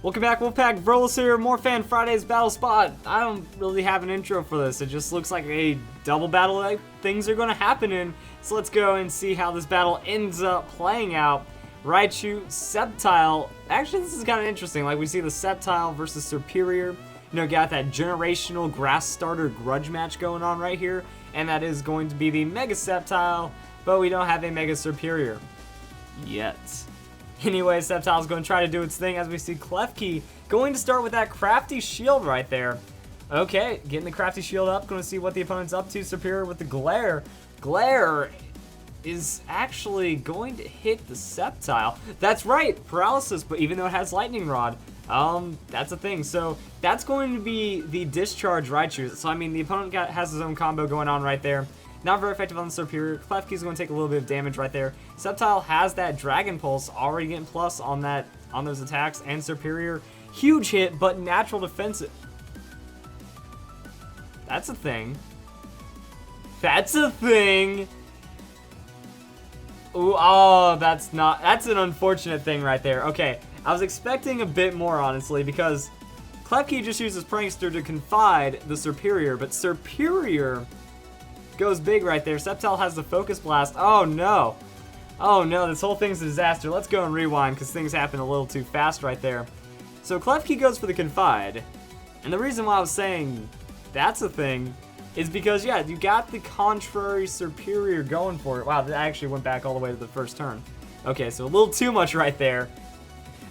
Welcome back, Wolfpack. Vrolas here, more Fan Fridays Battle Spot. I don't really have an intro for this. It just looks like a double battle like things are going to happen in. So let's go and see how this battle ends up playing out. Raichu, Sceptile. Actually, this is kind of interesting. Like, we see the Sceptile versus Superior. You know, got that generational grass starter grudge match going on right here. And that is going to be the Mega Sceptile, but we don't have a Mega Superior yet. Anyway, Sceptile's going to try to do its thing as we see Klefki going to start with that crafty shield right there. Okay, getting the crafty shield up, going to see what the opponent's up to. Superior with the glare. Glare is actually going to hit the Sceptile. That's right, paralysis, but even though it has lightning rod, that's a thing. So that's going to be the discharge Raichu. So I mean, the opponent has his own combo going on right there. Not very effective on the Superior. Klefki's going to take a little bit of damage right there. Sceptile has that Dragon Pulse, already getting plus on those attacks, and Superior, huge hit, but natural defensive. That's a thing. That's a thing. Ooh, oh, that's an unfortunate thing right there. Okay, I was expecting a bit more, honestly, because Klefki just uses Prankster to confide the Superior, but Superior goes big right there. Sceptile has the Focus Blast. Oh no. Oh no, this whole thing's a disaster. Let's go and rewind because things happen a little too fast right there. So Klefki goes for the Confide. And the reason why I was saying that's a thing is because, yeah, you got the contrary Superior going for it. Wow, that actually went back all the way to the first turn. Okay, so a little too much right there.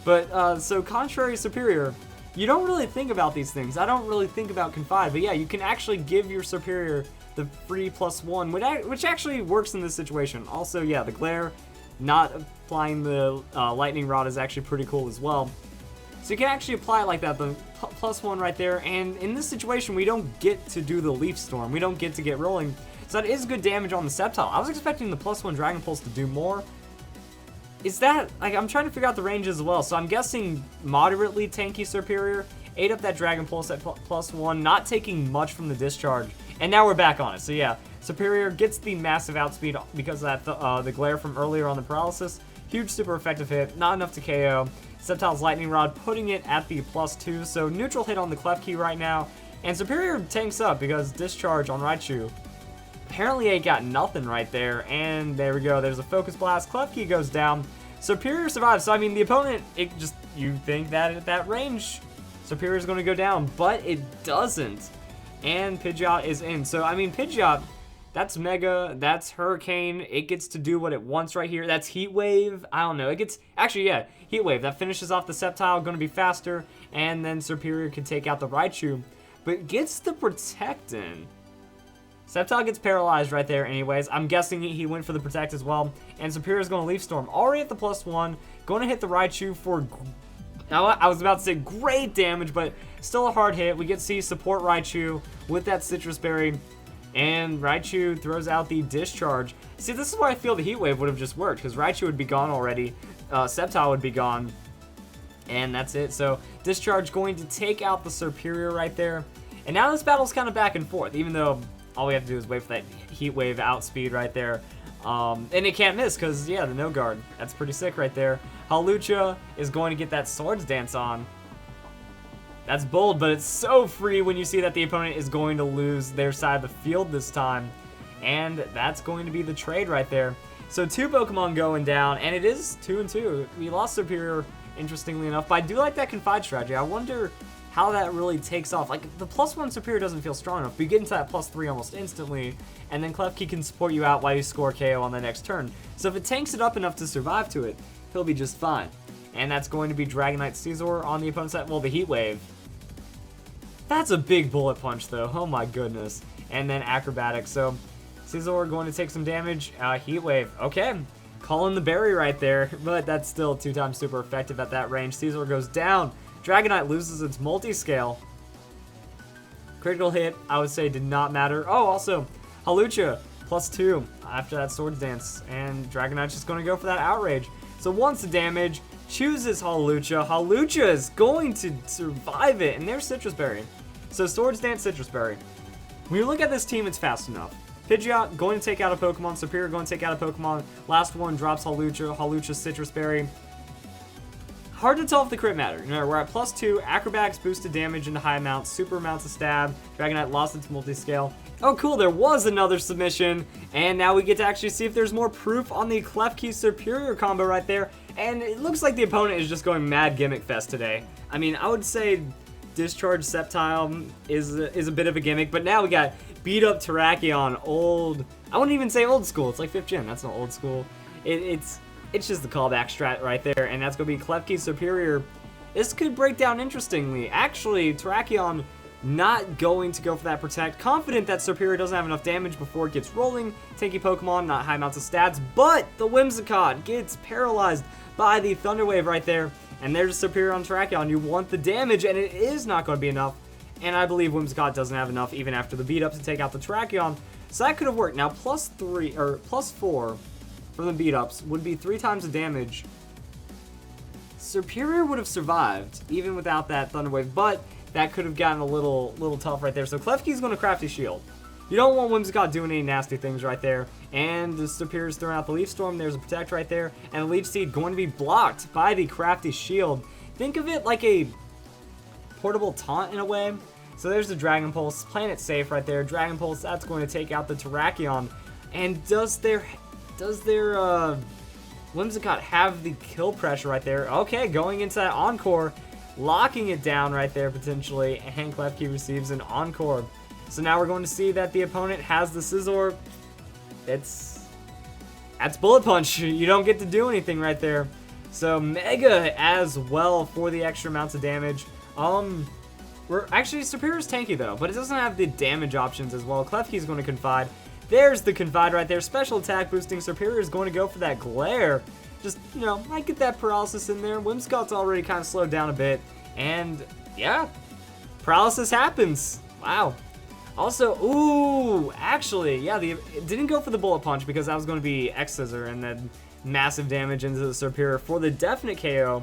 But, so contrary Superior, you don't really think about these things. I don't really think about Confide. But yeah, you can actually give your Superior the free +1, which actually works in this situation. Also, yeah, the glare, not applying the lightning rod is actually pretty cool as well. So you can actually apply it like that, the +1 right there. And in this situation, we don't get to do the Leaf Storm. We don't get to get rolling. So that is good damage on the Sceptile. I was expecting the +1 Dragon Pulse to do more. Is that, like, I'm trying to figure out the range as well. So I'm guessing moderately tanky Superior. Ate up that Dragon Pulse at +1, not taking much from the discharge. And now we're back on it. So yeah, Superior gets the massive outspeed because of that the glare from earlier on the paralysis. Huge super effective hit, not enough to KO. Sceptile's Lightning Rod putting it at the +2. So neutral hit on the Klefki right now. And Superior tanks up because discharge on Raichu. Apparently it got nothing right there. And there we go. There's a Focus Blast. Klefki goes down. Superior survives. So I mean, the opponent, you think that at that range, Superior's going to go down, but it doesn't. And Pidgeot is in. So, I mean, Pidgeot, that's Mega, that's Hurricane. It gets to do what it wants right here. That's Heat Wave. I don't know. It gets, actually, yeah, Heat Wave. That finishes off the Sceptile, going to be faster. And then Superior can take out the Raichu, but gets the Protect in. Sceptile gets paralyzed right there anyways. I'm guessing he went for the Protect as well. And Superior's going to Leaf Storm. Already at the +1. Going to hit the Raichu for, I was about to say great damage, but still a hard hit. We get to see support Raichu with that Citrus Berry, and Raichu throws out the Discharge. See, this is why I feel the Heat Wave would have just worked, because Raichu would be gone already, Sceptile would be gone, and that's it. So Discharge going to take out the Superior right there, and now this battle's kind of back and forth, even though all we have to do is wait for that Heat Wave outspeed right there. And it can't miss because, yeah, the no guard. That's pretty sick right there. Hawlucha is going to get that Swords Dance on. That's bold, but it's so free when you see that the opponent is going to lose their side of the field this time. And that's going to be the trade right there. So 2 Pokemon going down, and it is 2-2. We lost Superior, interestingly enough, but I do like that Confide strategy. I wonder how that really takes off. Like, the +1 Superior doesn't feel strong enough, but you get into that +3 almost instantly, and then Klefki can support you out while you score KO on the next turn. So if it tanks it up enough to survive to it, he'll be just fine. And that's going to be Dragonite Scizor on the opponent's side. Well, the Heat Wave. That's a big bullet punch, though. Oh my goodness. And then Acrobatics. So Scizor going to take some damage. Heat Wave. Okay. Calling the berry right there, but that's still 2 times super effective at that range. Scizor goes down. Dragonite loses its multi-scale. Critical hit, I would say, did not matter. Oh, also, Hawlucha, +2 after that Swords Dance. And Dragonite's just going to go for that Outrage. So once the damage, chooses Hawlucha. Hawlucha is going to survive it, and there's Citrus Berry. So Swords Dance, Citrus Berry. When you look at this team, it's fast enough. Pidgeot going to take out a Pokemon. Superior going to take out a Pokemon. Last one drops Hawlucha. Hawlucha, Citrus Berry. Hard to tell if the crit mattered. You know, we're at +2, acrobatics boosted damage into high amounts, super amounts of stab, Dragonite lost its multi-scale. Oh cool, there was another submission, and now we get to actually see if there's more proof on the Klefki Superior combo right there, and it looks like the opponent is just going mad gimmick fest today. I mean, I would say Discharge Sceptile is a bit of a gimmick, but now we got beat up Terrakion, old, I wouldn't even say old school, it's like 5th gen, that's not old school. It's just the callback strat right there, and that's going to be Klefki Superior. This could break down interestingly. Actually, Terrakion not going to go for that Protect. Confident that Superior doesn't have enough damage before it gets rolling. Tanky Pokemon, not high amounts of stats, but the Whimsicott gets paralyzed by the Thunder Wave right there. And there's Superior on Terrakion. You want the damage, and it is not going to be enough. And I believe Whimsicott doesn't have enough even after the beat up to take out the Terrakion. So that could have worked. Now, +3, or +4... from the beat-ups would be 3 times the damage. Superior would have survived, even without that Thunder Wave, but that could have gotten a little tough right there. So Klefki's going to Crafty Shield. You don't want Whimsicott doing any nasty things right there. And the Superior's throwing out the Leaf Storm. There's a Protect right there. And the Leech Seed going to be blocked by the Crafty Shield. Think of it like a portable taunt in a way. So there's the Dragon Pulse, playing it safe right there. Dragon Pulse, that's going to take out the Terrakion. And does their Whimsicott have the kill pressure right there? Okay, going into that Encore, locking it down right there potentially, and Klefki receives an Encore. So now we're going to see that the opponent has the Scizor. That's Bullet Punch. You don't get to do anything right there. So Mega as well for the extra amounts of damage. We're actually Superior's tanky though, but it doesn't have the damage options as well. Klefki's going to Confide. There's the Confide right there. Special attack boosting. Superior is going to go for that Glare. Just, you know, might get that Paralysis in there. Whimsicott's already kind of slowed down a bit. And, yeah, Paralysis happens. Wow. Also, ooh, actually, yeah, it didn't go for the Bullet Punch because that was going to be X-Scissor and then massive damage into the Superior. For the definite KO,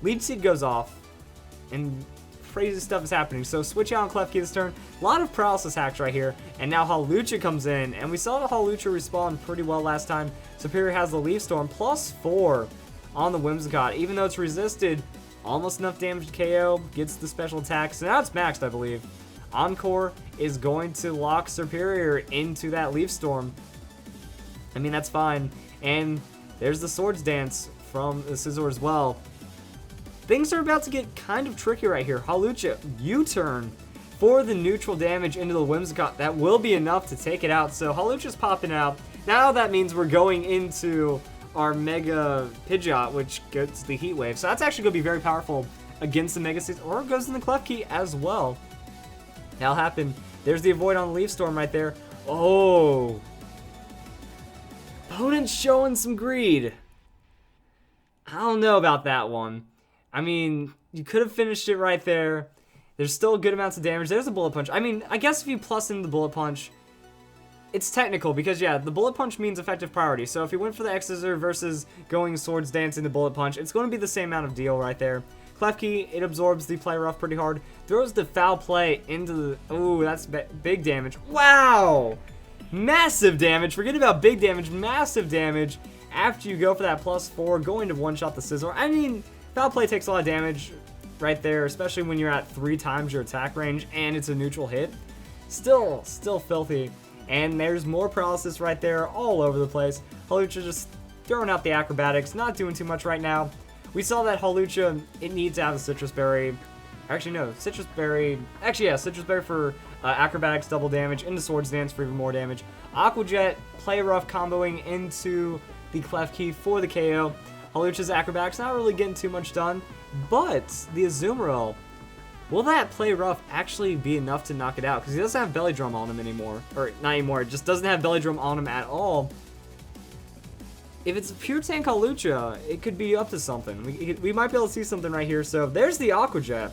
Leech Seed goes off, and crazy stuff is happening. So switch out on Klefki this turn. A lot of paralysis hacks right here. And now Hawlucha comes in. And we saw the Hawlucha respawn pretty well last time. Superior has the Leaf Storm. +4 on the Whimsicott. Even though it's resisted, almost enough damage to KO. Gets the special attack. So now it's maxed, I believe. Encore is going to lock Superior into that Leaf Storm. I mean, that's fine. And there's the Swords Dance from the Scizor as well. Things are about to get kind of tricky right here. Hawlucha, U-turn for the neutral damage into the Whimsicott. That will be enough to take it out. So Hawlucha's popping out. Now that means we're going into our Mega Pidgeot, which gets the Heat Wave. So that's actually going to be very powerful against the Mega Seeds, or it goes in the Klefki as well. That'll happen. There's the Avoid on the Leaf Storm right there. Oh. Opponent's showing some greed. I don't know about that one. I mean, you could have finished it right there. There's still good amounts of damage. There's a Bullet Punch. I mean, I guess if you plus in the Bullet Punch, it's technical because, yeah, the Bullet Punch means effective priority. So if you went for the X-Scissor versus going Swords Dance into Bullet Punch, it's going to be the same amount of deal right there. Klefki, it absorbs the Play Rough pretty hard. Throws the Foul Play into the... Ooh, that's big damage. Wow! Massive damage. Forget about big damage. Massive damage after you go for that +4, going to one-shot the Scizor. I mean... Foul Play takes a lot of damage right there, especially when you're at 3 times your attack range and it's a neutral hit. Still filthy. And there's more paralysis right there all over the place. Hawlucha just throwing out the acrobatics, not doing too much right now. We saw that Hawlucha, it needs to have a Citrus Berry. Actually, no, Citrus Berry. Actually, yeah, Citrus Berry for acrobatics, double damage, into Swords Dance for even more damage. Aqua Jet, Play Rough comboing into the Klefki for the KO. Hawlucha's acrobatics not really getting too much done, but the Azumarill, will that Play Rough actually be enough to knock it out? Because he doesn't have Belly Drum on him anymore. Or, not anymore, it just doesn't have Belly Drum on him at all. If it's a pure tank Hawlucha, it could be up to something. We might be able to see something right here. So, there's the Aqua Jet.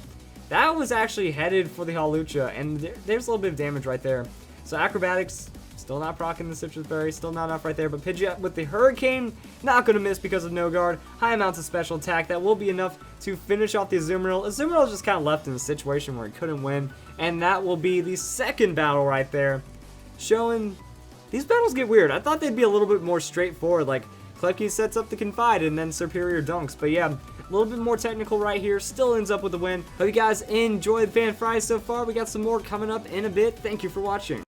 That was actually headed for the Hawlucha, and there's a little bit of damage right there. So, acrobatics... Still not proccing the Citrus Berry, still not enough right there, but Pidgeot with the Hurricane, not going to miss because of no guard. High amounts of special attack, that will be enough to finish off the Azumarill. Azumarill just kind of left in a situation where it couldn't win, and that will be the second battle right there. Showing, these battles get weird. I thought they'd be a little bit more straightforward, like Klefki sets up the Confide and then Superior dunks, but yeah, little bit more technical right here, still ends up with the win. Hope you guys enjoyed fan fries so far. We got some more coming up in a bit. Thank you for watching.